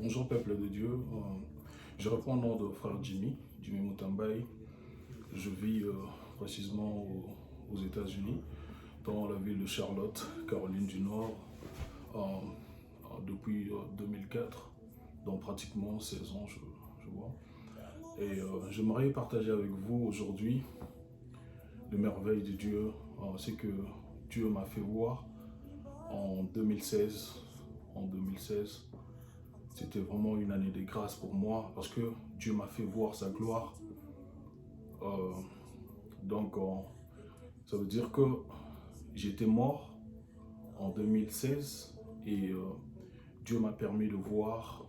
Bonjour peuple de Dieu, je reprends le nom de frère Jimmy Mutambai. Je vis précisément aux États-Unis, dans la ville de Charlotte, Caroline du Nord, depuis 2004, donc pratiquement 16 ans, je vois. Et j'aimerais partager avec vous aujourd'hui les merveilles de Dieu, ce que Dieu m'a fait voir en 2016. En 2016, c'était vraiment une année de grâce pour moi parce que Dieu m'a fait voir sa gloire. Euh, donc, ça veut dire que j'étais mort en 2016 et Dieu m'a permis de voir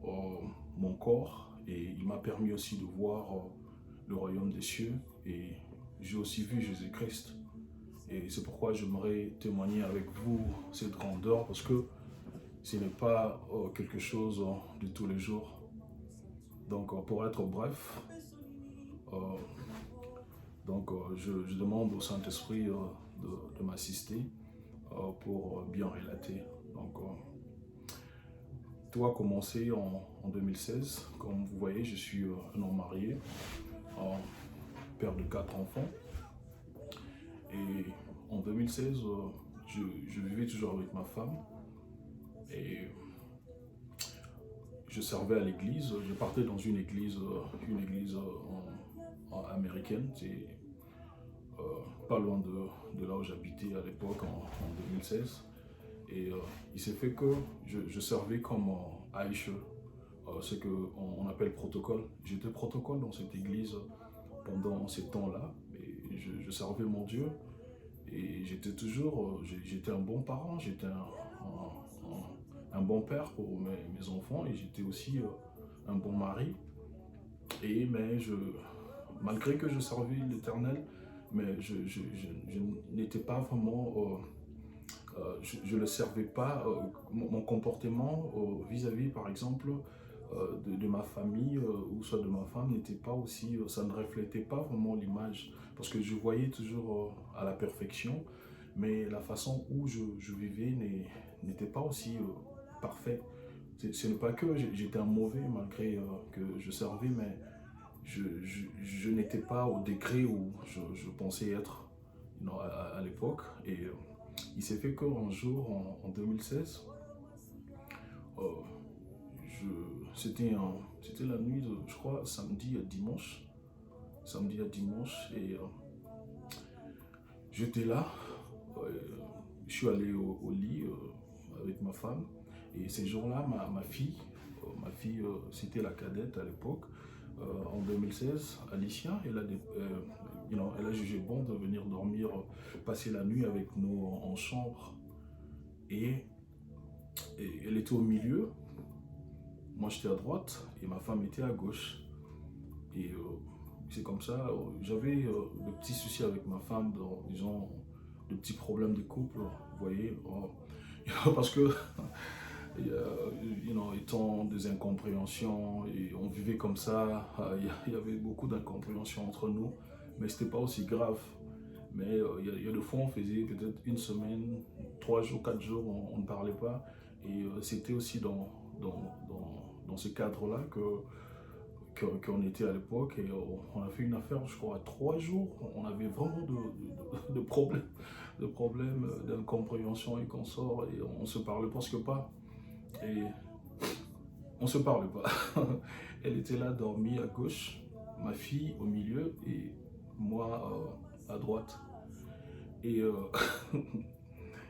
euh, mon corps et il m'a permis aussi de voir le royaume des cieux et j'ai aussi vu Jésus-Christ. Et c'est pourquoi j'aimerais témoigner avec vous cette grandeur parce que ce n'est pas quelque chose de tous les jours. Donc, pour être bref, euh, je demande au Saint-Esprit de m'assister pour bien relater. Donc, tout a commencé en 2016. Comme vous voyez, je suis un homme marié, père de 4 enfants. Et en 2016, je vivais toujours avec ma femme. Et je servais à l'église. Je partais dans une église américaine. C'est pas loin de là où j'habitais à l'époque, en 2016. Et il s'est fait que je servais comme Aïcha, ce qu'on appelle protocole. J'étais protocole dans cette église pendant ces temps-là. Et je servais mon Dieu. Et j'étais un bon parent, j'étais un bon père pour mes enfants. Et j'étais aussi un bon mari. Mais malgré que je servais l'Éternel, mais je n'étais pas vraiment je ne le servais pas, mon comportement vis-à-vis, par exemple, de ma famille ou soit de ma femme n'était pas aussi, ça ne reflétait pas vraiment l'image, parce que je voyais toujours à la perfection, mais la façon où je vivais n'était pas aussi parfait. Ce n'est pas que j'étais un mauvais malgré que je servais, mais je n'étais pas au degré où je pensais être à l'époque. Et il s'est fait qu'un jour, en 2016, euh, c'était la nuit de, je crois, samedi à dimanche. Samedi à dimanche. Et j'étais là. euh, je suis allé au lit avec ma femme. Et ces jours-là, ma fille, c'était la cadette à l'époque, en 2016, Alicia, elle a jugé bon de venir dormir, passer la nuit avec nous en chambre. Et, et elle était au milieu, moi j'étais à droite et ma femme était à gauche. Et c'est comme ça, j'avais de petits soucis avec ma femme, disons, de petits problèmes de couple, vous voyez, parce que étant des incompréhensions et on vivait comme ça, il y avait beaucoup d'incompréhensions entre nous, mais c'était pas aussi grave. Mais il y a des fois on faisait peut-être une semaine, 3 jours, 4 jours, on ne parlait pas. Et c'était aussi dans ce cadre-là qu'on était à l'époque. Et on a fait une affaire, je crois, à 3 jours. On avait vraiment de problèmes, d'incompréhension et qu'on sort et on se parlait presque pas. Et on se parlait pas. Elle était là, dormie à gauche, ma fille au milieu et moi à droite. Et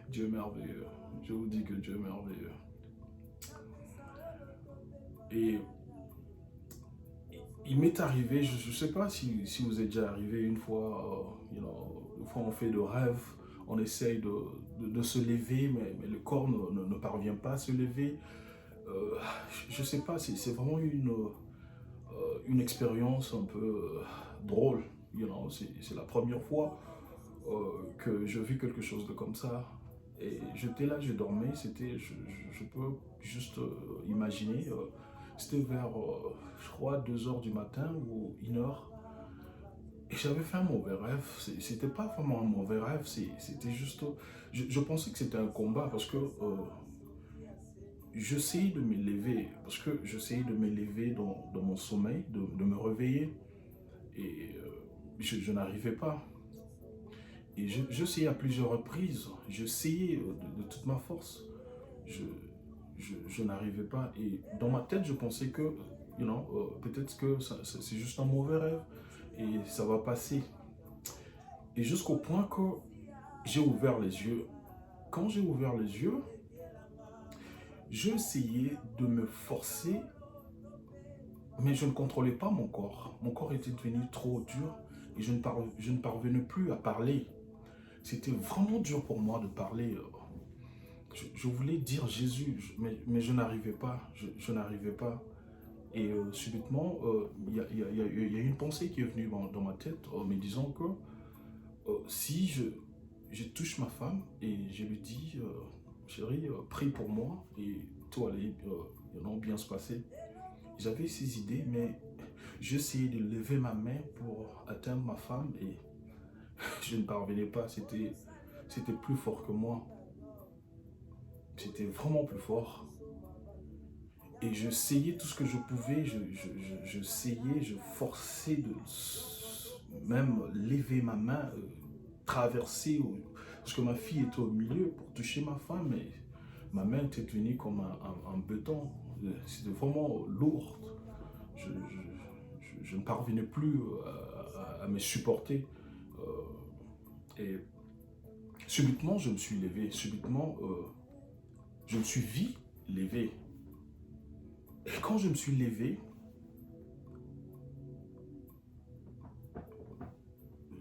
Dieu est merveilleux. Je vous dis que Dieu est merveilleux. Et il m'est arrivé, je ne sais pas si vous êtes déjà arrivé une fois, une fois on fait de rêves, on essaye de se lever, mais le corps ne parvient pas à se lever. Euh, je ne sais pas, c'est vraiment une expérience un peu drôle. C'est la première fois que je vis quelque chose de comme ça. Et j'étais là, je dormais, je peux juste imaginer, c'était vers, je crois, 2 heures du matin ou 1 heure. Et j'avais fait un mauvais rêve. C'était pas vraiment un mauvais rêve, c'était juste. Je pensais que c'était un combat parce que j'essayais de me lever, parce que j'essayais de me lever dans mon sommeil, de me réveiller, et je n'arrivais pas. Et j'essayais à plusieurs reprises, j'essayais de toute ma force, je, je n'arrivais pas. Et dans ma tête, je pensais que, peut-être que c'est juste un mauvais rêve, et ça va passer. Et jusqu'au point que j'ai ouvert les yeux. Quand j'ai ouvert les yeux, j'ai essayé de me forcer, mais je ne contrôlais pas mon corps. Mon corps était devenu trop dur et je ne parvenais plus à parler. C'était vraiment dur pour moi de parler. Je voulais dire Jésus, mais je n'arrivais pas. Je n'arrivais pas. Et subitement, il y a une pensée qui est venue dans ma tête, me disant que si je touche ma femme et je lui dis, chérie, prie pour moi et tout allait bien se passer. J'avais ces idées, mais j'essayais de lever ma main pour atteindre ma femme et je ne parvenais pas. C'était plus fort que moi. C'était vraiment plus fort. Et j'essayais tout ce que je pouvais. J'essayais, je forçais de même lever ma main, traverser, parce que ma fille était au milieu pour toucher ma femme. Et ma main était devenue comme un béton. C'était vraiment lourd. Je ne parvenais plus à me supporter. Et subitement, je me suis levé. Subitement, je me suis vite levé. Et quand je me suis levé,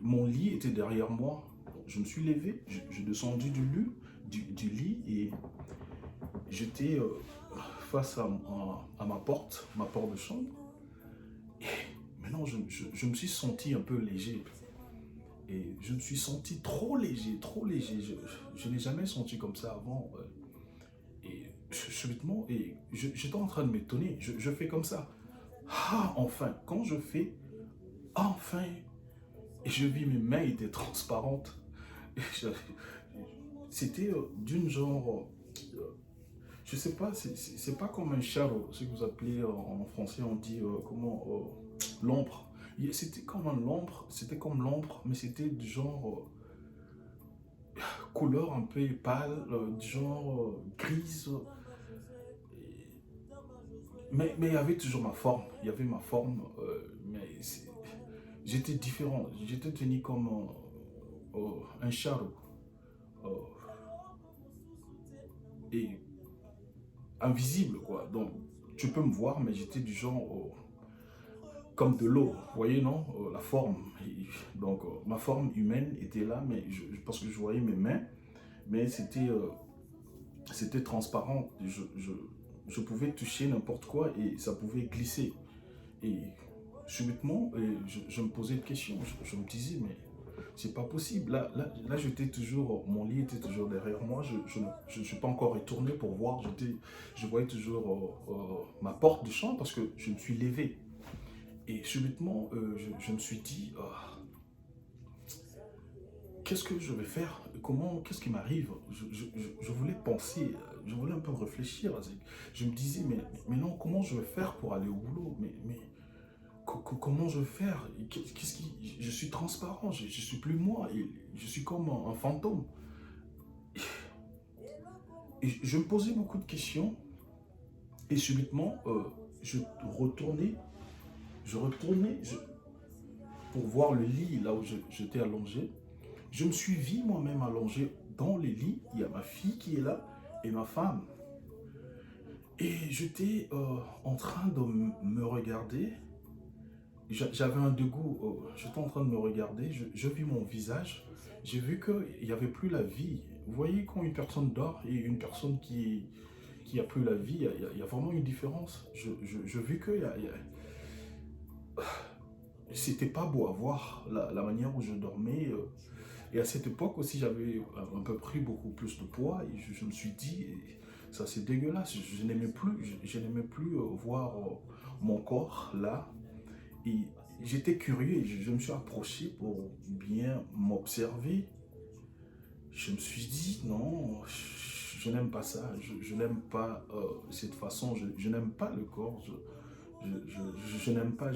mon lit était derrière moi. Je me suis levé, je descendu du lit et j'étais face à ma porte de chambre. Et maintenant, je me suis senti un peu léger. Et je me suis senti trop léger, trop léger. Je n'ai jamais senti comme ça avant. Et subitement, j'étais en train de m'étonner. Je fais comme ça. Ah, enfin, quand je fais, enfin, et je vis mes mains étaient transparentes. C'était d'une genre, je sais pas, c'est pas comme un shadow, ce que vous appelez en français, on dit comment, l'ombre. C'était comme un l'ombre, c'était comme l'ombre, mais c'était du genre couleur un peu pâle, du genre grise. Mais il y avait toujours ma forme, il y avait ma forme, mais j'étais différent, j'étais devenu comme un shadow. euh, et invisible, quoi. Donc, tu peux me voir, mais j'étais du genre comme de l'eau, vous voyez, non? La forme. Donc, ma forme humaine était là, mais parce que je voyais mes mains, mais c'était transparent. Je pouvais toucher n'importe quoi et ça pouvait glisser. Et subitement, je me posais une question. Je me disais, mais c'est pas possible. Là j'étais toujours, mon lit était toujours derrière moi. Je ne suis pas encore retourné pour voir. Je voyais toujours ma porte de chambre parce que je me suis levé. Et subitement, je me suis dit, qu'est-ce que je vais faire? Qu'est-ce qui m'arrive? Je voulais penser, je voulais un peu réfléchir. Je me disais, mais non, comment je vais faire pour aller au boulot? Mais comment je vais faire? Je suis transparent, je suis plus moi, et je suis comme un fantôme. Et je me posais beaucoup de questions, et subitement, je retournais, pour voir le lit là où j'étais allongé. Je me suis vu moi-même allongé dans le lit. Il y a ma fille qui est là et ma femme. Et j'étais en train de me regarder. J'avais un dégoût. J'étais en train de me regarder. Je vis mon visage. J'ai vu qu'il n'y avait plus la vie. Vous voyez, quand une personne dort et une personne qui a plus la vie, il y a vraiment une différence. Je vis que c'était pas beau à voir la manière où je dormais. Et à cette époque aussi, j'avais un peu pris beaucoup plus de poids et je me suis dit, ça c'est dégueulasse, je n'aimais plus voir mon corps là. Et j'étais curieux et je me suis approché pour bien m'observer. Je me suis dit, non, je n'aime pas ça, je n'aime pas cette façon, je n'aime pas le corps, je n'aime pas,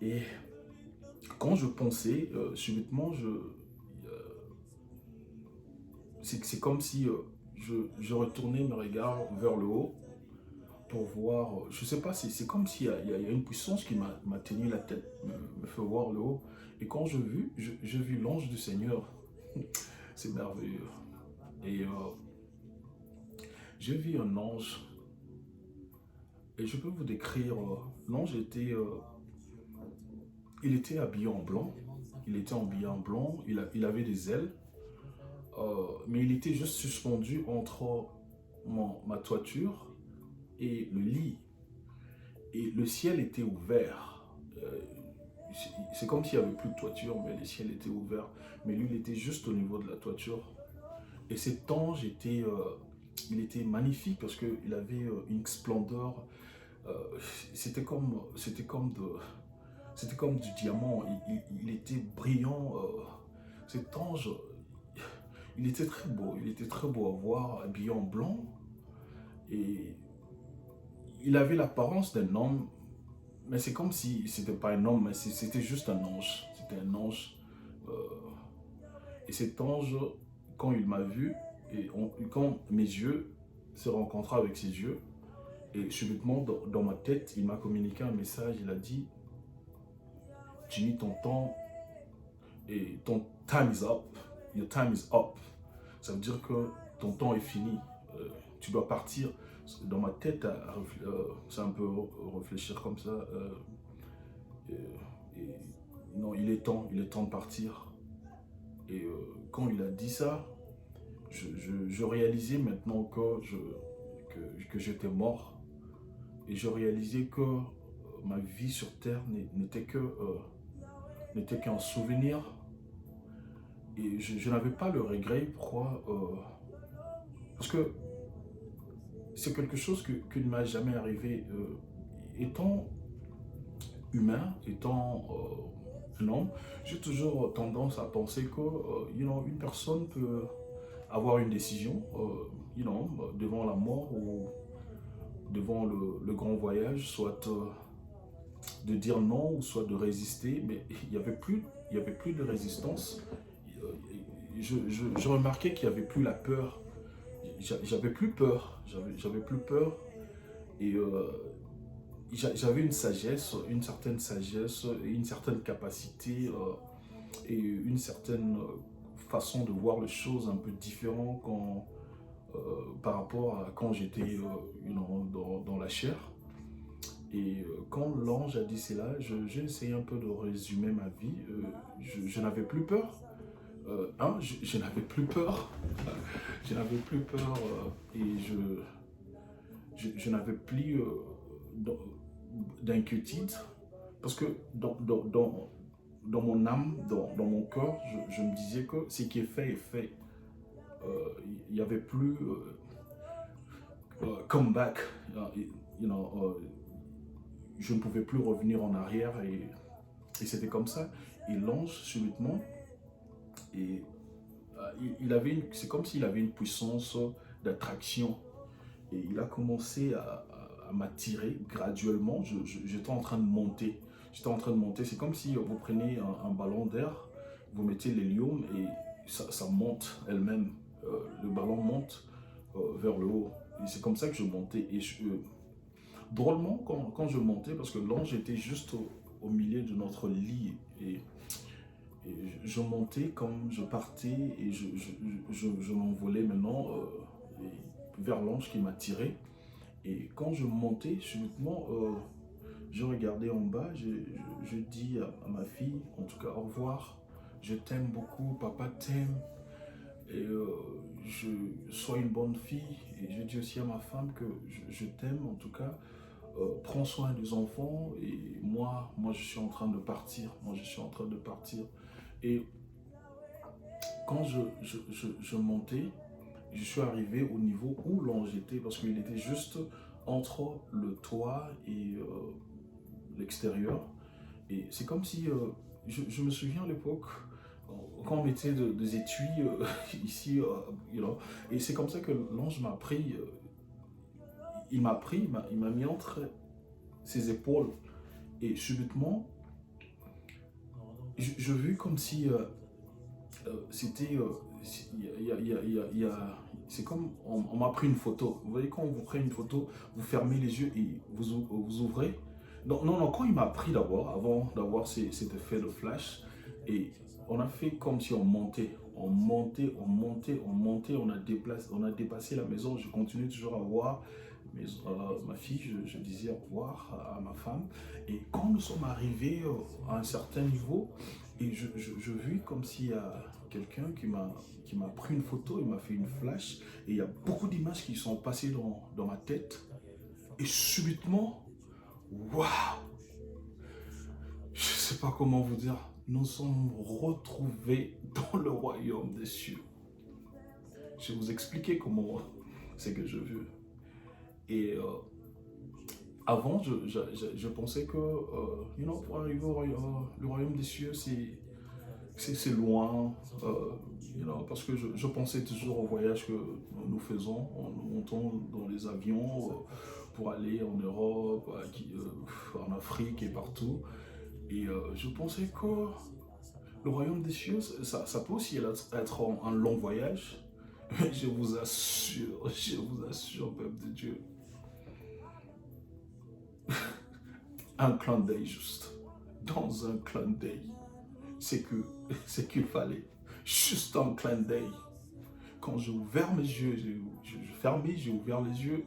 et quand je pensais, subitement, c'est comme si je retournais mes regards vers le haut pour voir, je sais pas, c'est comme s'il y a une puissance qui m'a tenu la tête, me fait voir le haut. Et quand j'ai vu l'ange du Seigneur, c'est merveilleux. Et j'ai vu un ange, et je peux vous décrire, l'ange il était habillé en blanc, il était habillé en blanc, il avait des ailes, mais il était juste suspendu entre ma toiture et le lit. Et le ciel était ouvert. C'est comme s'il n'y avait plus de toiture, mais le ciel était ouvert. Mais lui, il était juste au niveau de la toiture. Et cet ange il était magnifique parce qu'il avait une splendeur. euh, c'était comme du diamant. Il était brillant. Cet ange, il était très beau. Il était très beau à voir, habillé en blanc. Et il avait l'apparence d'un homme, mais c'est comme si c'était pas un homme, mais c'était juste un ange. C'était un ange. euh, et cet ange, quand il m'a vu, quand mes yeux se rencontraient avec ses yeux, et subitement dans ma tête, il m'a communiqué un message. Il a dit, Jimmy, ton temps et ton time is up. Your time is up. Ça veut dire que ton temps est fini. Tu dois partir. Dans ma tête, c'est un peu réfléchir comme ça. Et, non, il est temps de partir. Et quand il a dit ça, je réalisais maintenant que j'étais mort. Et je réalisais que ma vie sur Terre n'était qu'un souvenir. Et je n'avais pas le regret. Pourquoi parce que c'est quelque chose qui ne m'a jamais arrivé. Étant humain, étant un homme, j'ai toujours tendance à penser que une personne peut avoir une décision devant la mort ou devant le grand voyage, soit de dire non ou soit de résister, mais il n'y avait plus de résistance. Je remarquais qu'il n'y avait plus la peur. J'avais plus peur, j'avais plus peur, et j'avais une certaine sagesse, une certaine capacité et une certaine façon de voir les choses un peu différent par rapport à quand j'étais dans la chair. Et quand l'ange a dit cela, j'ai essayé un peu de résumer ma vie. Je n'avais plus peur. Je n'avais plus peur. Je n'avais plus peur et je n'avais plus d'inquiétude. Parce que dans mon âme, dans mon corps, je me disais que ce qui est fait est fait. Il n'y avait plus come back. Je ne pouvais plus revenir en arrière et c'était comme ça. Et l'ange, subitement, et c'est comme s'il avait une puissance d'attraction. Et il a commencé à m'attirer graduellement. J'étais en train de monter. C'est comme si vous prenez un ballon d'air, vous mettez l'hélium et ça monte elle-même. Le ballon monte vers le haut. Et c'est comme ça que je montais. Et drôlement, quand je montais, parce que l'ange était juste au milieu de notre lit. Et je montais comme je partais et je m'envolais maintenant vers l'ange qui m'a tiré. Et quand je montais, subitement, je regardais en bas, je dis à ma fille, en tout cas, au revoir, je t'aime beaucoup, papa t'aime, et sois une bonne fille. Et je dis aussi à ma femme que je t'aime, en tout cas, prends soin des enfants, et moi je suis en train de partir, Et quand je montais, je suis arrivé au niveau où l'ange était, parce qu'il était juste entre le toit et l'extérieur. Et c'est comme si, je me souviens à l'époque, quand on mettait des étuis ici, et c'est comme ça que l'ange m'a pris, il m'a mis entre ses épaules, et subitement, je vis comme si c'était, c'est comme on m'a pris une photo. Vous voyez, quand on vous prend une photo, vous fermez les yeux et vous ouvrez. Non, non, non, quand il m'a pris d'abord, avant d'avoir cet effet de flash, et on a fait comme si on montait, on a dépassé la maison. Je continue toujours à voir ma fille, je disais au revoir à ma femme. Et quand nous sommes arrivés à un certain niveau, et je vis comme s'il y a quelqu'un qui m'a pris une photo, il m'a fait une flash, et il y a beaucoup d'images qui sont passées dans ma tête. Et subitement, waouh! Je ne sais pas comment vous dire, nous sommes retrouvés dans le royaume des cieux. Je vais vous expliquer comment c'est que je vis. Et avant, je pensais que, pour arriver le royaume des cieux, c'est loin, parce que je pensais toujours au voyage que nous faisons, nous montons dans les avions pour aller en Europe, en Afrique et partout. Et je pensais que le royaume des cieux, ça peut aussi être un long voyage. Mais je vous assure, peuple de Dieu, un clin d'œil juste, dans un clin d'œil, c'est qu'il fallait juste un clin d'œil. Quand j'ai ouvert mes yeux, j'ai fermé, j'ai ouvert les yeux,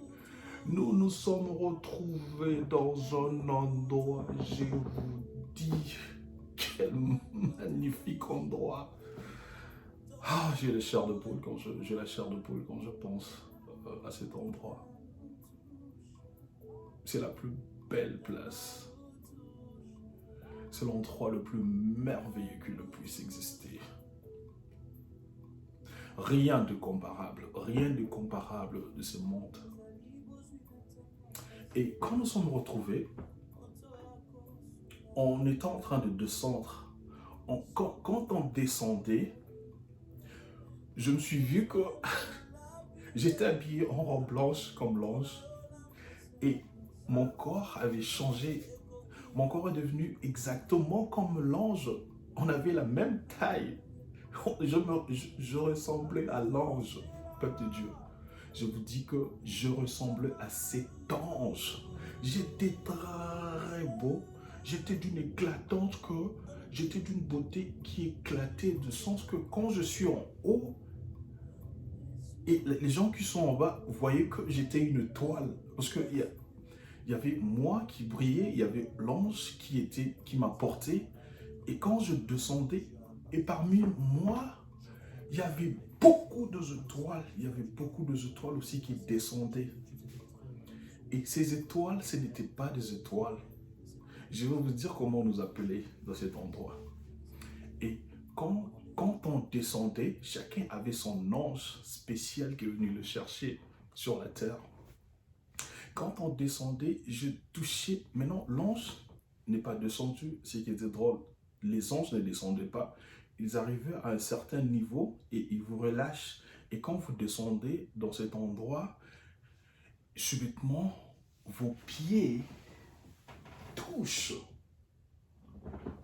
nous nous sommes retrouvés dans un endroit, je vous dis, quel magnifique endroit. Ah, j'ai la chair de poule quand je pense à cet endroit. C'est la plus belle place. C'est l'endroit le plus merveilleux qu'il ne puisse exister. Rien de comparable de ce monde. Et quand nous sommes retrouvés, on était en train de descendre. Quand on descendait, je me suis vu que j'étais habillé en robe blanche comme l'ange. Et mon corps avait changé. Mon corps est devenu exactement comme l'ange. On avait la même taille. Je ressemblais à l'ange, peuple de Dieu. Je vous dis que je ressemblais à cet ange. J'étais très beau. J'étais d'une éclatante que... J'étais d'une beauté qui éclatait de sens que quand je suis en haut, et les gens qui sont en bas voyaient que j'étais une étoile. Parce qu'il y avait moi qui brillais, il y avait l'ange qui m'a porté. Et quand je descendais, et parmi moi, il y avait beaucoup d'étoiles. Il y avait beaucoup d'étoiles aussi qui descendaient. Et ces étoiles, ce n'étaient pas des étoiles. Je vais vous dire comment on nous appelait dans cet endroit. Et quand on descendait, chacun avait son ange spécial qui est venu le chercher sur la terre. Quand on descendait, je touchais. Maintenant, l'ange n'est pas descendu, ce qui était drôle. Les anges ne descendaient pas. Ils arrivaient à un certain niveau et ils vous relâchent. Et quand vous descendez dans cet endroit, subitement, vos pieds touchent.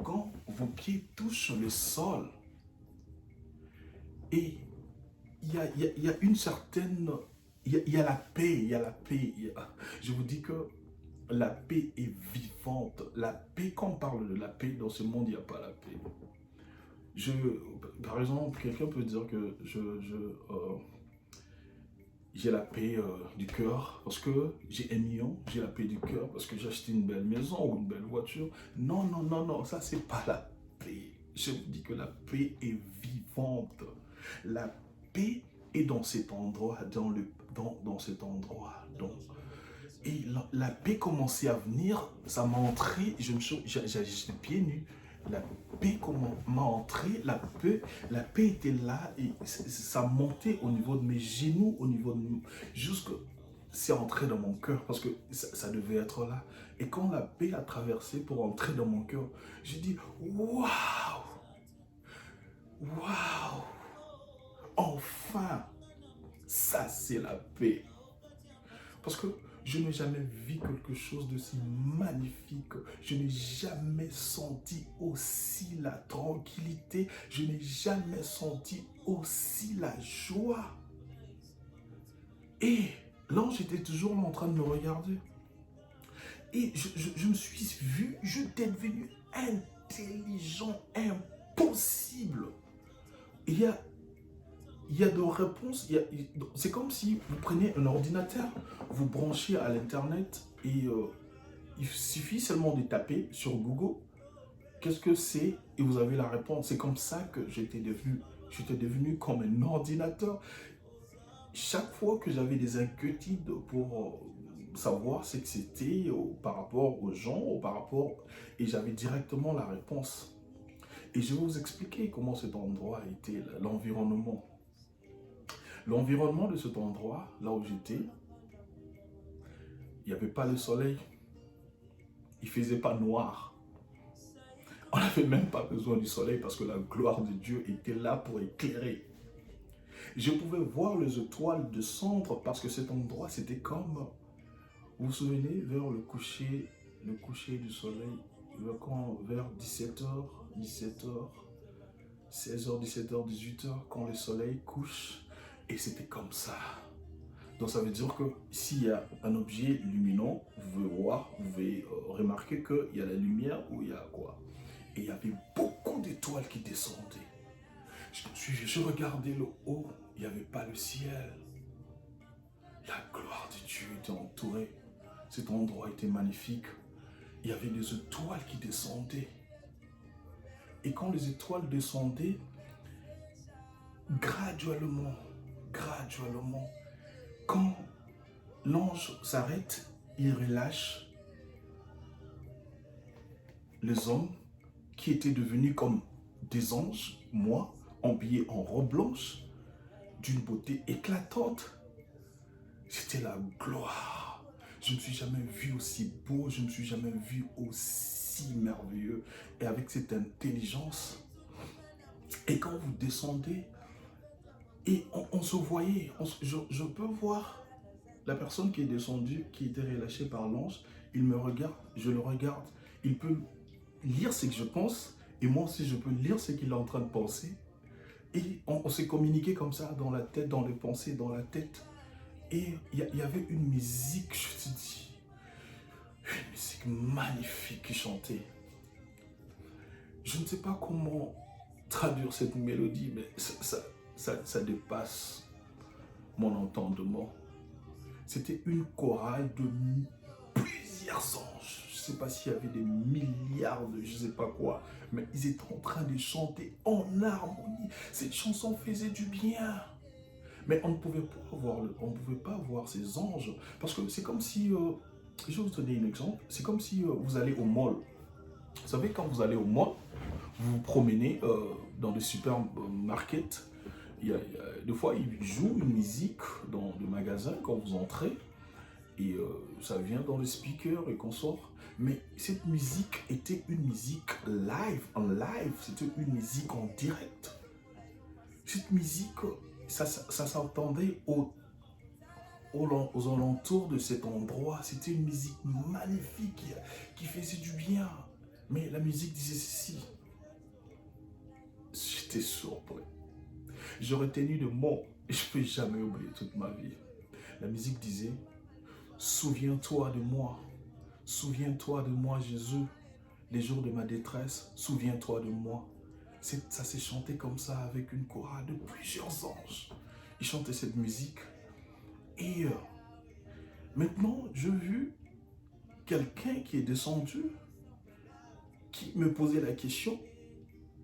Quand vos pieds touchent le sol, et il y a une certaine... Il y a la paix, je vous dis que la paix est vivante. La paix, quand on parle de la paix, dans ce monde, il n'y a pas la paix. Par exemple, quelqu'un peut dire que j'ai la paix du cœur parce que j'ai 1 million, j'ai la paix du cœur parce que j'ai acheté une belle maison ou une belle voiture. Non, non, non, non, ça c'est pas la paix. Je vous dis que la paix est vivante. La paix est dans cet endroit, dans cet endroit. Et la paix commençait à venir, ça m'a entré, j'étais pieds nus. La paix m'a entré, la paix était là et ça montait au niveau de mes genoux, au niveau de... Jusque c'est entré dans mon cœur parce que ça devait être là. Et quand la paix a traversé pour entrer dans mon cœur, j'ai dit waouh! waouh, enfin, ça c'est la paix. Parce que je n'ai jamais vu quelque chose de si magnifique. Je n'ai jamais senti aussi la tranquillité. Je n'ai jamais senti aussi la joie. Et l'ange était toujours là en train de me regarder. Et je me suis vu, j'étais devenu intelligent, impossible. Il y a, il y a de réponses. C'est comme si vous prenez un ordinateur, vous branchez à l'internet et il suffit seulement de taper sur Google qu'est-ce que c'est et vous avez la réponse. C'est comme ça que j'étais devenu comme un ordinateur. Chaque fois que j'avais des inquiétudes pour savoir ce que c'était par rapport aux gens, et j'avais directement la réponse. Et je vais vous expliquer comment cet endroit était, l'environnement. L'environnement de cet endroit, là où j'étais, il n'y avait pas le soleil, il ne faisait pas noir. On n'avait même pas besoin du soleil parce que la gloire de Dieu était là pour éclairer. Je pouvais voir les étoiles descendre parce que cet endroit, c'était comme, vous vous souvenez, vers le coucher du soleil, vers 17h, 16h, 17h, 18h, quand le soleil couche, et c'était comme ça. Donc ça veut dire que s'il y a un objet lumineux, vous pouvez voir, vous pouvez remarquer qu'il y a la lumière ou il y a quoi. Et il y avait beaucoup d'étoiles qui descendaient. Je regardais le haut, il n'y avait pas le ciel. La gloire de Dieu était entourée. Cet endroit était magnifique. Il y avait des étoiles qui descendaient. Et quand les étoiles descendaient, graduellement, quand l'ange s'arrête, il relâche les hommes qui étaient devenus comme des anges, moi, habillé en robe blanche, d'une beauté éclatante. C'était la gloire. Je ne me suis jamais vu aussi beau, je ne me suis jamais vu aussi merveilleux et avec cette intelligence. Et quand vous descendez, et on se voyait, je peux voir la personne qui est descendue, qui était relâchée par l'ange, il me regarde, je le regarde, il peut lire ce que je pense, et moi aussi je peux lire ce qu'il est en train de penser. Et on s'est communiqué comme ça dans la tête, dans les pensées, dans la tête. Et il y avait une musique, je te dis, une musique magnifique qui chantait. Je ne sais pas comment traduire cette mélodie, mais ça dépasse mon entendement. C'était une chorale de plusieurs anges. Je ne sais pas s'il y avait des milliards de je ne sais pas quoi, mais ils étaient en train de chanter en harmonie. Cette chanson faisait du bien. Mais on ne pouvait pas voir ces anges. Parce que c'est comme si, je vais vous donner un exemple, c'est comme si vous allez au mall. Vous savez, quand vous allez au mall, vous vous promenez dans des supermarkets. Des fois, ils jouent une musique dans le magasin quand vous entrez. Et ça vient dans le speaker et qu'on sort. Mais cette musique était une musique live, en live. C'était une musique en direct. Cette musique, ça s'entendait aux alentours de cet endroit. C'était une musique magnifique qui faisait du bien. Mais la musique disait ceci. J'étais surpris. J'aurais tenu de mots et je ne peux jamais oublier toute ma vie. La musique disait, souviens-toi de moi. Souviens-toi de moi, Jésus. Les jours de ma détresse, souviens-toi de moi. Ça s'est chanté comme ça avec une chorale de plusieurs anges. Ils chantaient cette musique. Et maintenant, j'ai vu quelqu'un qui est descendu, qui me posait la question.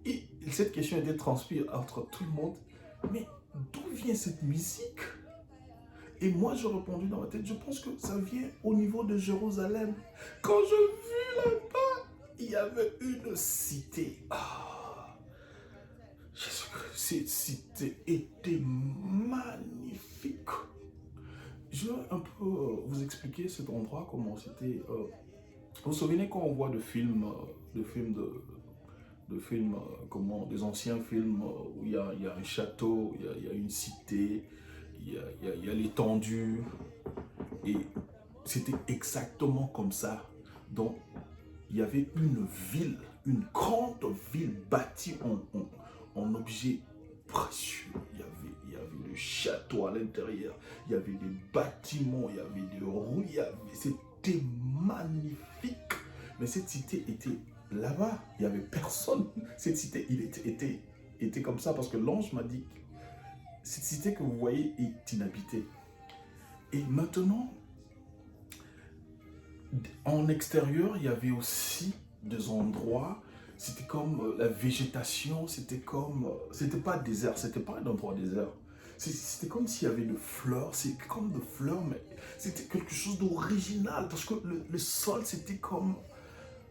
Et cette question était transmise entre tout le monde. Mais d'où vient cette musique? Et moi, j'ai répondu dans ma tête, je pense que ça vient au niveau de Jérusalem. Quand je vis là-bas, il y avait une cité. Cette cité était magnifique. Je vais un peu vous expliquer cet endroit, comment c'était. Vous vous souvenez quand on voit des films de films, des anciens films où il y a un château, il y a une cité, il y a l'étendue. Et c'était exactement comme ça. Donc, il y avait une ville, une grande ville bâtie en objets précieux. Il y avait le château à l'intérieur, il y avait des bâtiments, il y avait des rues, c'était magnifique. Mais cette cité était là-bas, il n'y avait personne. Cette cité, était comme ça parce que l'ange m'a dit, cette cité que vous voyez est inhabitée. Et maintenant, en extérieur, il y avait aussi des endroits, c'était comme la végétation, c'était pas désert, c'était pas un endroit désert. C'était comme s'il y avait de fleurs, c'est comme de fleurs, mais c'était quelque chose d'original, parce que le sol, c'était comme...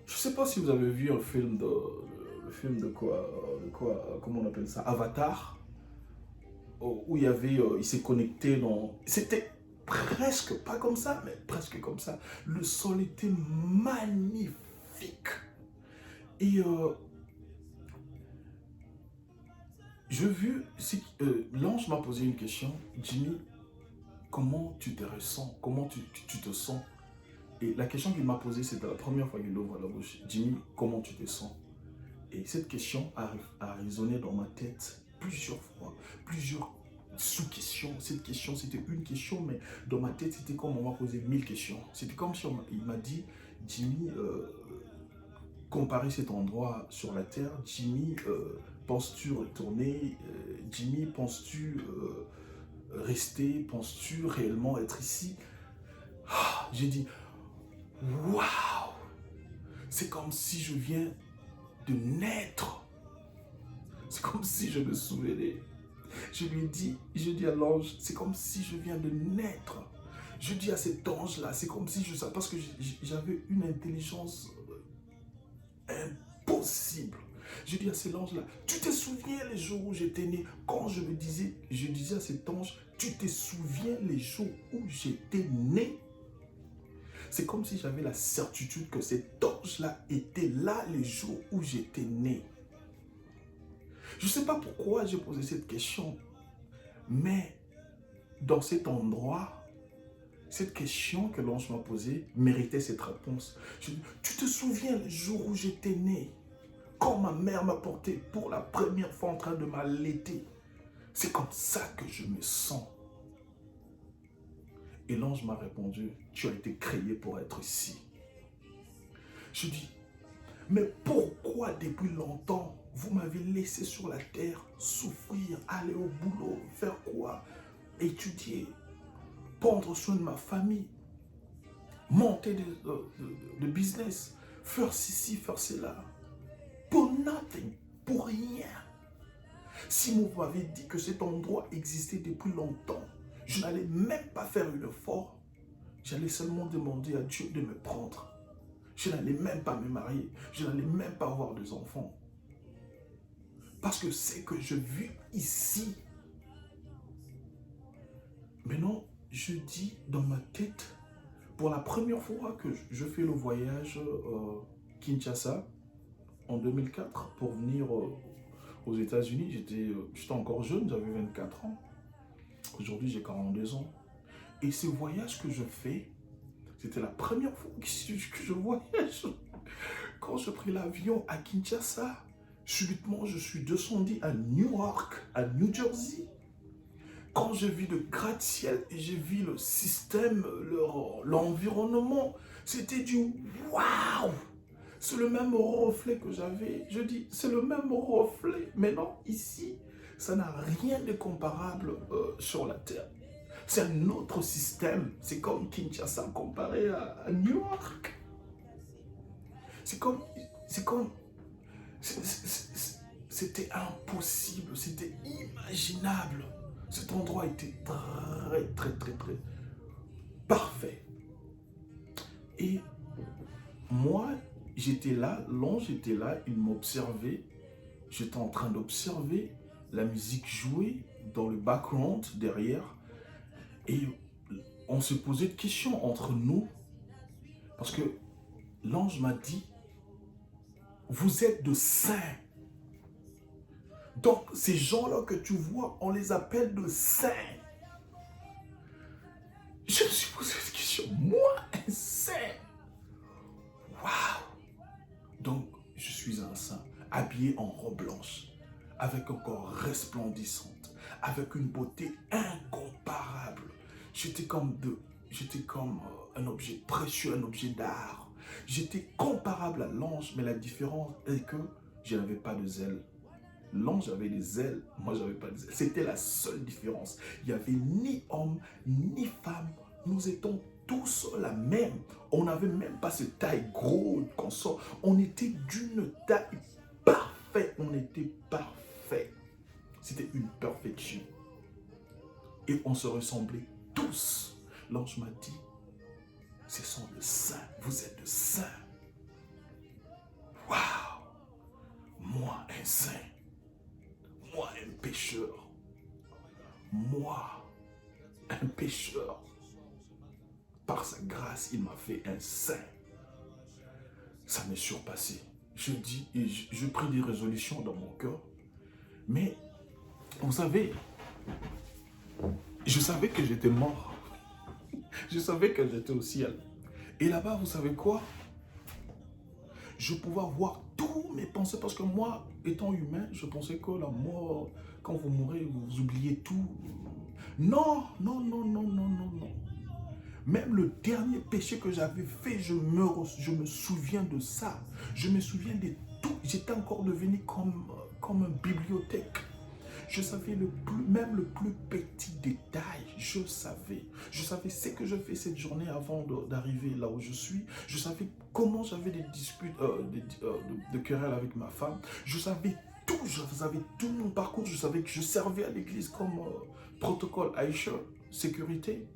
Je sais pas si vous avez vu un film le film comment on appelle ça, Avatar, où il s'est connecté dans... C'était presque pas comme ça, mais presque comme ça. Le sol était magnifique. Et l'ange m'a posé une question. Jimmy, comment tu te ressens? Comment tu te sens? Et la question qu'il m'a posée, c'était la première fois qu'il ouvre la bouche. Jimmy, comment tu te sens? Et cette question a résonné dans ma tête plusieurs fois, plusieurs sous-questions. Cette question, c'était une question, mais dans ma tête, c'était comme on m'a posé 1000 questions. C'était comme si il m'a dit, Jimmy, comparer cet endroit sur la terre, Jimmy, penses-tu retourner? Jimmy, penses-tu rester? Penses-tu réellement être ici? J'ai dit, waouh! C'est comme si je viens de naître. C'est comme si je me souvenais. Je dis à l'ange, c'est comme si je viens de naître. Je dis à cet ange-là, c'est comme si je savais, parce que j'avais une intelligence impossible. Je dis à cet ange-là, tu te souviens les jours où j'étais né? Quand je disais à cet ange, tu te souviens les jours où j'étais né? C'est comme si j'avais la certitude que cet ange-là était là les jours où j'étais né. Je ne sais pas pourquoi j'ai posé cette question, mais dans cet endroit, cette question que l'ange m'a posée méritait cette réponse. Je dis, tu te souviens le jour où j'étais né, quand ma mère m'a porté pour la première fois en train de m'allaiter? C'est comme ça que je me sens. Et l'ange m'a répondu, tu as été créé pour être ici. Je dis, mais pourquoi depuis longtemps vous m'avez laissé sur la terre souffrir, aller au boulot, faire quoi? Étudier, prendre soin de ma famille, monter de business, faire ceci, faire cela. Pour nothing, pour rien. Si vous m'avez dit que cet endroit existait depuis longtemps, je n'allais même pas faire un effort. J'allais seulement demander à Dieu de me prendre. Je n'allais même pas me marier. Je n'allais même pas avoir des enfants. Parce que c'est que je vis ici. Maintenant, je dis dans ma tête, pour la première fois que je fais le voyage Kinshasa, en 2004, pour venir aux États-Unis, j'étais encore jeune, j'avais 24 ans. Aujourd'hui, j'ai 42 ans. Et ce voyage que je fais, c'était la première fois que je voyage. Quand je pris l'avion à Kinshasa, subitement, je suis descendu à Newark, à New Jersey. Quand je vis le gratte-ciel et j'ai vu le système, l'environnement, c'était du waouh! C'est le même reflet que j'avais. Je dis, c'est le même reflet. Mais non, ici, ça n'a rien de comparable sur la Terre. C'est un autre système. C'est comme Kinshasa comparé à New York. C'était impossible, c'était imaginable. Cet endroit était très parfait. Et moi, j'étais là, l'ange était là, il m'observait. J'étais en train d'observer la musique jouer dans le background derrière. Et on se posait des questions entre nous. Parce que l'ange m'a dit, vous êtes de saints. Donc, ces gens-là que tu vois, on les appelle de saints. Je me suis posé cette question. Moi, un saint. Waouh! Donc, je suis un saint, habillé en robe blanche, avec un corps resplendissante, avec une beauté incomparable. J'étais comme un objet précieux, un objet d'art. J'étais comparable à l'ange, mais la différence est que je n'avais pas de ailes. L'ange avait des ailes, moi j'avais pas des ailes. C'était la seule différence. Il n'y avait ni homme, ni femme. Nous étions tous la même. On n'avait même pas cette taille grosse qu'on sort. On était d'une taille parfaite. On était parfait. C'était une perfection. Et on se ressemblait tous. L'ange m'a dit, ce sont de saints. Vous êtes de saints. Waouh! Moi, un saint. Moi, un pécheur. Moi, un pécheur. Par sa grâce, il m'a fait un saint. Ça m'est surpassé. Je dis, et je pris des résolutions dans mon cœur. Mais, vous savez, je savais que j'étais mort. Je savais que j'étais au ciel. Et là-bas, vous savez quoi? Je pouvais voir tous mes pensées. Parce que moi, étant humain, je pensais que la mort, quand vous mourrez, vous oubliez tout. Non, non, non, non, non, non, non. Même le dernier péché que j'avais fait, je me souviens de ça. Je me souviens de tout. J'étais encore devenu comme une bibliothèque. Je savais même le plus petit détail. Je savais. Je savais ce que je fais cette journée avant d'arriver là où je suis. Je savais comment j'avais des disputes, de querelles avec ma femme. Je savais tout. Je savais tout mon parcours. Je savais que je servais à l'église comme protocole Aïcha, sécurité.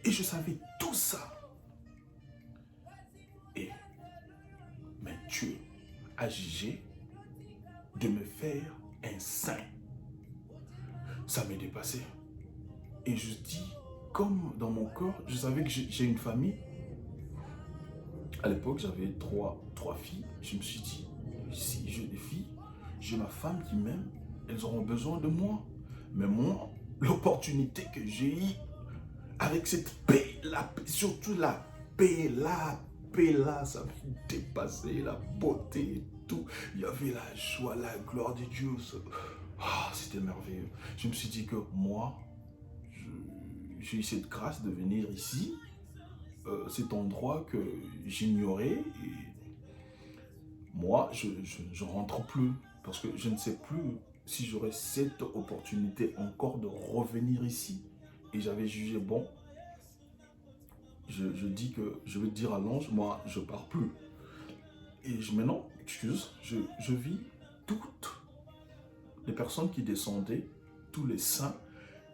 Et je savais tout ça. Et, mais Dieu a jugé de me faire un saint. Ça m'est dépassé. Et je dis, comme dans mon corps, je savais que j'ai une famille. À l'époque, j'avais trois filles. Je me suis dit, si j'ai des filles, j'ai ma femme qui m'aime, elles auront besoin de moi. Mais moi, l'opportunité que j'ai eue, avec cette paix, surtout la paix là, ça m'a dépassé, la beauté et tout. Il y avait la joie, la gloire de Dieu. C'était merveilleux. Je me suis dit que moi, j'ai eu cette grâce de venir ici, cet endroit que j'ignorais. Et moi, je ne rentre plus parce que je ne sais plus si j'aurais cette opportunité encore de revenir ici. Et j'avais jugé, bon, je dis que je vais dire à l'ange, moi, je ne pars plus. Et maintenant, excuse, je vis toutes les personnes qui descendaient, tous les saints,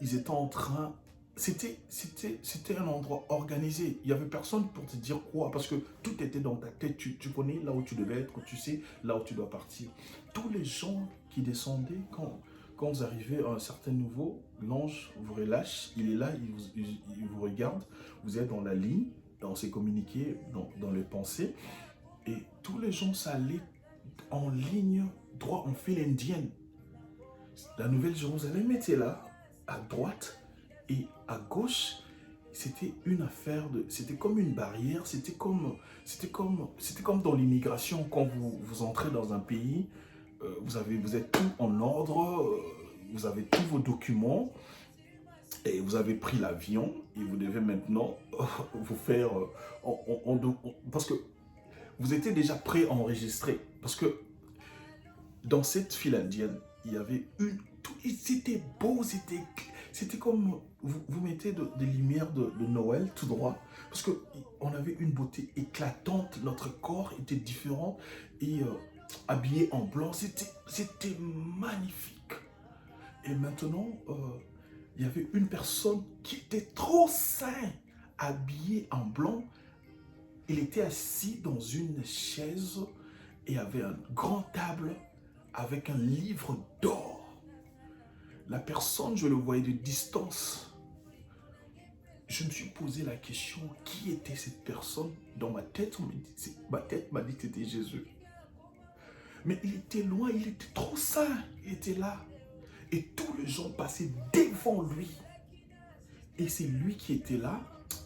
ils étaient en train... C'était un endroit organisé. Il n'y avait personne pour te dire quoi, parce que tout était dans ta tête. Tu connais là où tu devais être, tu sais là où tu dois partir. Tous les gens qui descendaient, quand vous arrivez à un certain niveau, l'ange vous relâche, il est là, il vous regarde, vous êtes dans la ligne, dans ses communiqués, dans les pensées, et tous les gens s'allaient en ligne droit, en file indienne. La Nouvelle-Jérusalem était là, à droite, et à gauche, c'était une affaire de... C'était comme une barrière, c'était comme dans l'immigration, quand vous entrez dans un pays, vous êtes tout en ordre, vous avez tous vos documents, et vous avez pris l'avion, et vous devez maintenant vous faire... parce que vous étiez déjà pré-enregistré, parce que dans cette file indienne, il y avait c'était beau, c'était comme vous mettez des lumières de Noël tout droit, parce qu'on avait une beauté éclatante, notre corps était différent et habillé en blanc, c'était magnifique. Et maintenant, il y avait une personne qui était trop sain, habillé en blanc. Il était assis dans une chaise et avait une grande table avec un livre d'or. La personne, je le voyais de distance. Je me suis posé la question, qui était cette personne? Dans ma tête m'a dit que c'était Jésus. Mais il était loin, il était trop saint. Il était là. Et tous les gens passaient devant lui. Et c'est lui qui était là.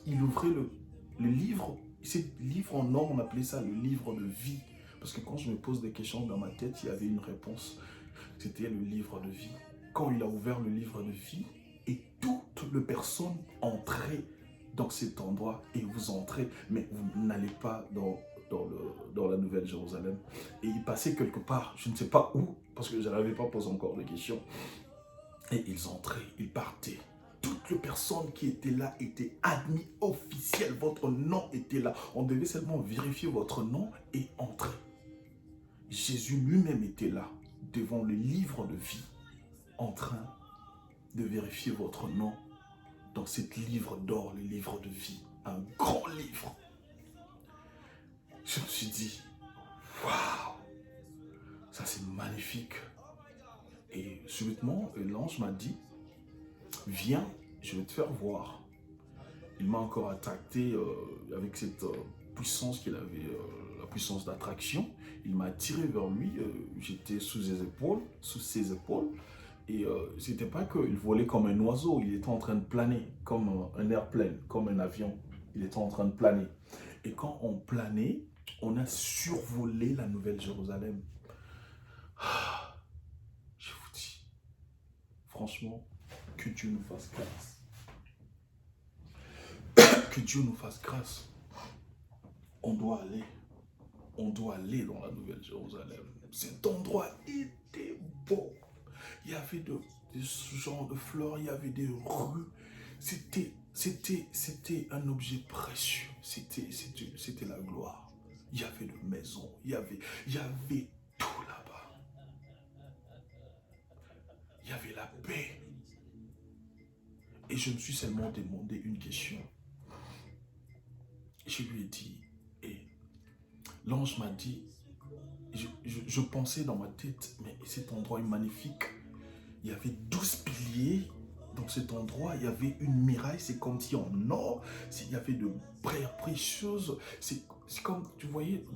Il ouvrait le livre. Ce livre en or, on appelait ça le livre de vie. Parce que quand je me pose des questions dans ma tête, il y avait une réponse. C'était le livre de vie. Quand il a ouvert le livre de vie, et toutes les personnes entraient dans cet endroit, et vous entrez, mais vous n'allez pas dans la Nouvelle Jérusalem. Et il passait quelque part, je ne sais pas où, parce que je n'avais pas posé encore de questions. Et ils entraient, ils partaient. Toutes les personnes qui étaient là étaient admis officiels. Votre nom était là. On devait seulement vérifier votre nom et entrer. Jésus lui-même était là, devant le livre de vie, en train de vérifier votre nom dans ce livre d'or, le livre de vie. Un grand livre. Je me suis dit, waouh, ça c'est magnifique. Et subitement, l'ange m'a dit, viens, je vais te faire voir. Il m'a encore attracté avec cette puissance qu'il avait, la puissance d'attraction. Il m'a attiré vers lui, j'étais sous ses épaules. Et c'était pas qu'il volait comme un oiseau, il était en train de planer, comme un airplane, comme un avion. Il était en train de planer. Et quand on planait, on a survolé la Nouvelle Jérusalem. Je vous dis, franchement, que Dieu nous fasse grâce. Que Dieu nous fasse grâce. On doit aller dans la Nouvelle Jérusalem. Cet endroit était beau. Il y avait ce genre de fleurs, il y avait des rues. C'était un objet précieux. C'était la gloire. Il y avait des maisons, il y avait tout là-bas. Il y avait la paix. Et je me suis seulement demandé une question. Je lui ai dit, et l'ange m'a dit, je pensais dans ma tête, mais cet endroit est magnifique. Il y avait 12 piliers dans cet endroit. Il y avait une muraille, c'est comme si en or, il y avait de pierres précieuses. C'est comme, tu voyais,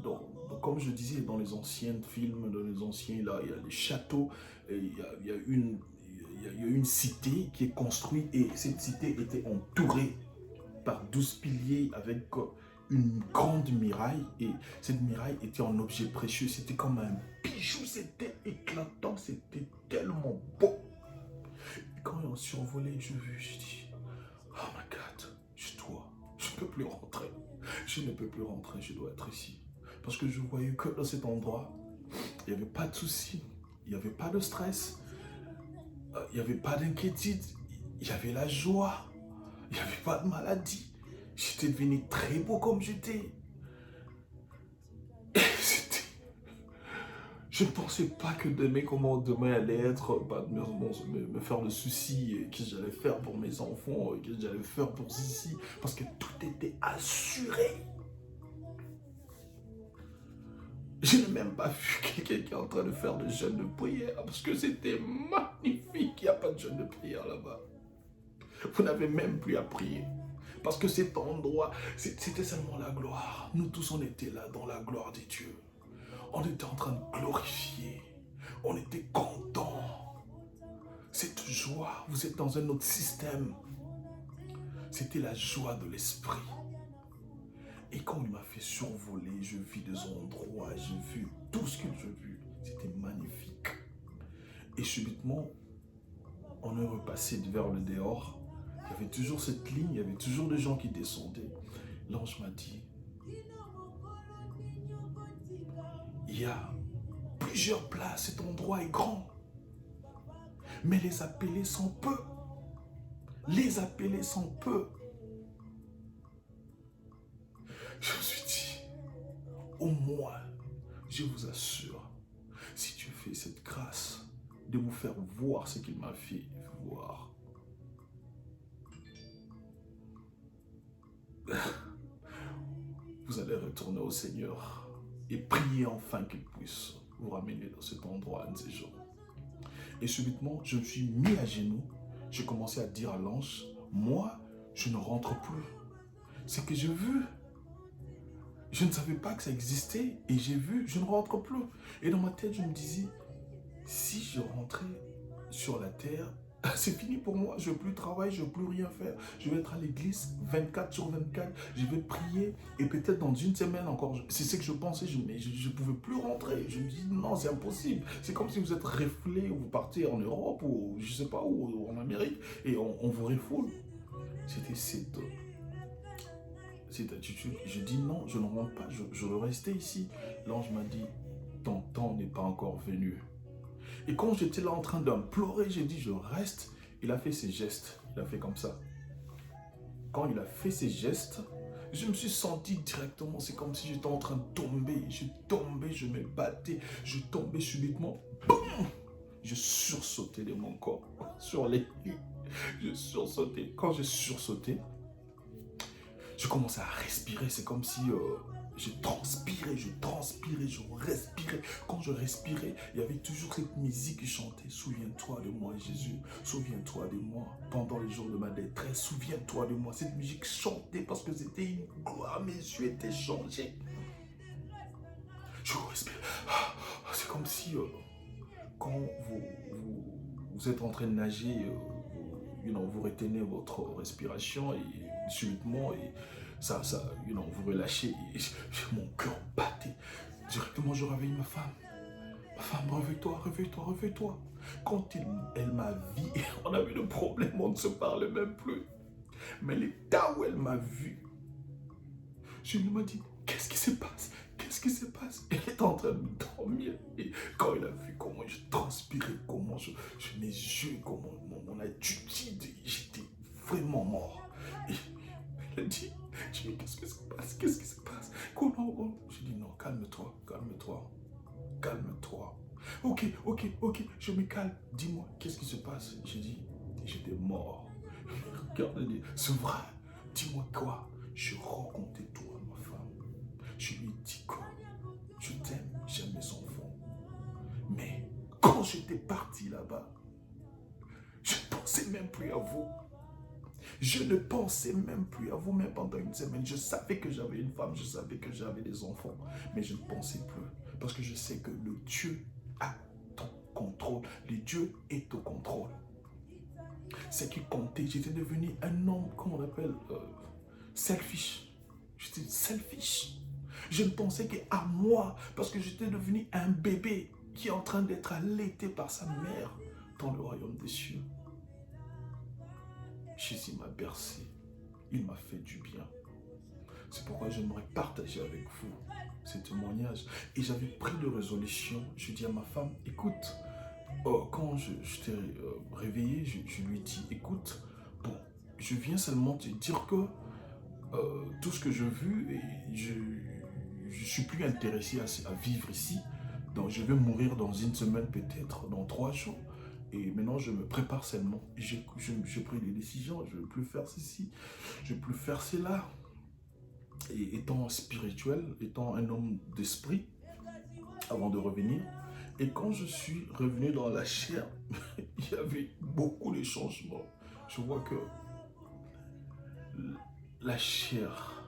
comme je disais, dans les anciens films, dans les anciens, là, il y a des châteaux, et il y a une cité qui est construite, et cette cité était entourée par 12 piliers avec une grande muraille, et cette muraille était en objet précieux, c'était comme un bijou, c'était éclatant, c'était tellement beau. Et quand on survolait, je dis, oh my God, je ne peux plus rentrer, je ne peux plus rentrer, je dois être ici. Parce que je voyais que dans cet endroit, il n'y avait pas de soucis, il n'y avait pas de stress, il n'y avait pas d'inquiétude, il y avait la joie, il n'y avait pas de maladie. J'étais devenu très beau comme j'étais. Je ne pensais pas que comment demain allait être, me faire de soucis, qu'est-ce que j'allais faire pour mes enfants, qu'est-ce que j'allais faire pour ici, parce que tout était assuré. Je n'ai même pas vu quelqu'un qui est en train de faire de jeûne de prière, parce que c'était magnifique, il n'y a pas de jeûne de prière là-bas. Vous n'avez même plus à prier. Parce que cet endroit, c'était seulement la gloire. Nous tous, on était là dans la gloire de Dieu. On était en train de glorifier. On était contents. Cette joie, vous êtes dans un autre système. C'était la joie de l'esprit. Et quand il m'a fait survoler, je vis des endroits, j'ai vu tout ce que j'ai vu. C'était magnifique. Et subitement, on est repassé vers le dehors. Il y avait toujours cette ligne, il y avait toujours des gens qui descendaient. L'ange m'a dit, il y a plusieurs places, cet endroit est grand. Mais les appelés sont peu. Les appelés sont peu. Je me suis dit, au moins, je vous assure, si Dieu fait cette grâce de vous faire voir ce qu'il m'a fait voir, vous allez retourner au Seigneur et prier enfin qu'il puisse vous ramener dans cet endroit un de ces jours. Et subitement, je me suis mis à genoux. J'ai commencé à dire à l'ange, moi, je ne rentre plus. C'est que j'ai vu. Je ne savais pas que ça existait et j'ai vu, je ne rentre plus. Et dans ma tête, je me disais, si je rentrais sur la terre, c'est fini pour moi. Je ne veux plus travailler, je ne veux plus rien faire. Je vais être à l'église 24 sur 24. Je vais prier et peut-être dans une semaine encore. C'est ce que je pensais, mais je ne pouvais plus rentrer. Je me dis non, c'est impossible. C'est comme si vous êtes refoulé, vous partez en Europe ou je ne sais pas où, ou en Amérique et on vous refoule. C'était cette attitude. Je dis non, je ne rentre pas, je veux rester ici. L'ange m'a dit, ton temps n'est pas encore venu. Et quand j'étais là en train d'implorer, j'ai dit je reste. Il a fait ses gestes, il a fait comme ça. Quand il a fait ses gestes, je me suis senti directement, c'est comme si j'étais en train de tomber. Je tombais, je me battais, je tombais subitement. Boum! Je sursautais de mon corps sur les lits. Je sursautais. Quand j'ai sursauté, je commençais à respirer. C'est comme si je transpirais, je respirais. Quand je respirais, il y avait toujours cette musique qui chantait. Souviens-toi de moi, Jésus. Souviens-toi de moi pendant les jours de ma détresse. Souviens-toi de moi. Cette musique chantait parce que c'était une gloire. Mes yeux étaient changés. Je respire. C'est comme si quand vous êtes en train de nager, vous retenez votre respiration et subitement, et ça vous relâchez. Et mon cœur battait. Directement, je réveille ma femme. Ma femme, réveille-toi, réveille-toi, réveille-toi. Quand elle m'a vu, on avait de problème, on ne se parle même plus. Mais l'état où elle m'a vu, je lui ai dit, qu'est-ce qui se passe? Qu'est-ce qui se passe? Elle est en train de dormir. Et quand il a vu comment je transpirais, comment mes yeux, comment mon attitude, j'étais vraiment mort. Et elle a dit, qu'est-ce qui se passe? Qu'est-ce qui se passe? Comment? J'ai dit, non, calme-toi, calme-toi, calme-toi. Ok, je me calme. Dis-moi, qu'est-ce qui se passe? J'ai dit, j'étais mort. Regarde, c'est vrai. Dis-moi quoi? Je racontais tout à ma femme. Je lui ai dit que je t'aime, j'aime mes enfants. Mais quand j'étais parti là-bas, je ne pensais même plus à vous. Je ne pensais même plus à vous, même pendant une semaine. Je savais que j'avais une femme, je savais que j'avais des enfants, mais je ne pensais plus. Parce que je sais que le Dieu a ton contrôle. Le Dieu est au contrôle. C'est qui comptait. J'étais devenu un homme, comment on appelle, selfish. J'étais selfish. Je ne pensais qu'à moi, parce que j'étais devenu un bébé qui est en train d'être allaité par sa mère dans le royaume des cieux. Jésus m'a bercé. Il m'a fait du bien. C'est pourquoi j'aimerais partager avec vous ces témoignages. Et j'avais pris de résolution. Je dis à ma femme, écoute, quand je t'ai réveillé, je lui dis, écoute, bon, je viens seulement te dire que tout ce que j'ai vu, et je ne suis plus intéressé à vivre ici. Donc je vais mourir dans une semaine, peut-être dans 3 jours. Et maintenant, je me prépare seulement. J'ai pris des décisions. Je ne veux plus faire ceci. Je ne veux plus faire cela. Et étant spirituel, étant un homme d'esprit, avant de revenir. Et quand je suis revenu dans la chair, il y avait beaucoup de changements. Je vois que la chair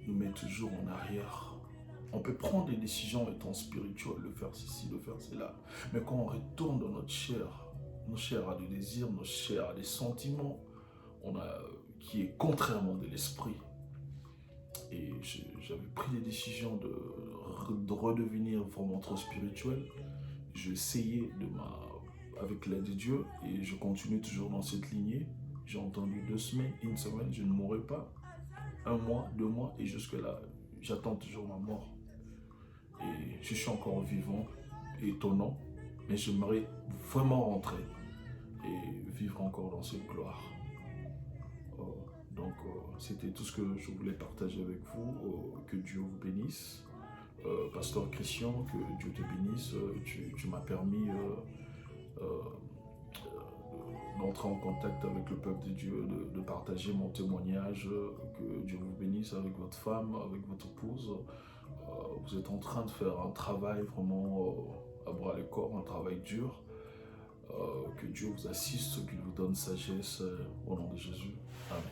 nous met toujours en arrière. On peut prendre des décisions étant spirituel, de faire ceci, de faire cela. Mais quand on retourne dans notre chair a des désirs, notre chair a des sentiments, qui est contrairement de l'esprit. Et j'avais pris des décisions de redevenir vraiment trop spirituel. J'ai essayé avec l'aide de Dieu et je continue toujours dans cette lignée. J'ai entendu 2 semaines, 1 semaine, je ne mourrai pas. 1 mois, 2 mois et jusque-là, j'attends toujours ma mort. Et je suis encore vivant, étonnant, mais j'aimerais vraiment rentrer et vivre encore dans cette gloire. Donc, c'était tout ce que je voulais partager avec vous. Que Dieu vous bénisse. Pasteur Christian, que Dieu te bénisse. Tu m'as permis d'entrer en contact avec le peuple de Dieu, de partager mon témoignage. Que Dieu vous bénisse avec votre femme, avec votre épouse. Vous êtes en train de faire un travail vraiment à bras le corps, un travail dur. Que Dieu vous assiste, qu'il vous donne sagesse au nom de Jésus. Amen.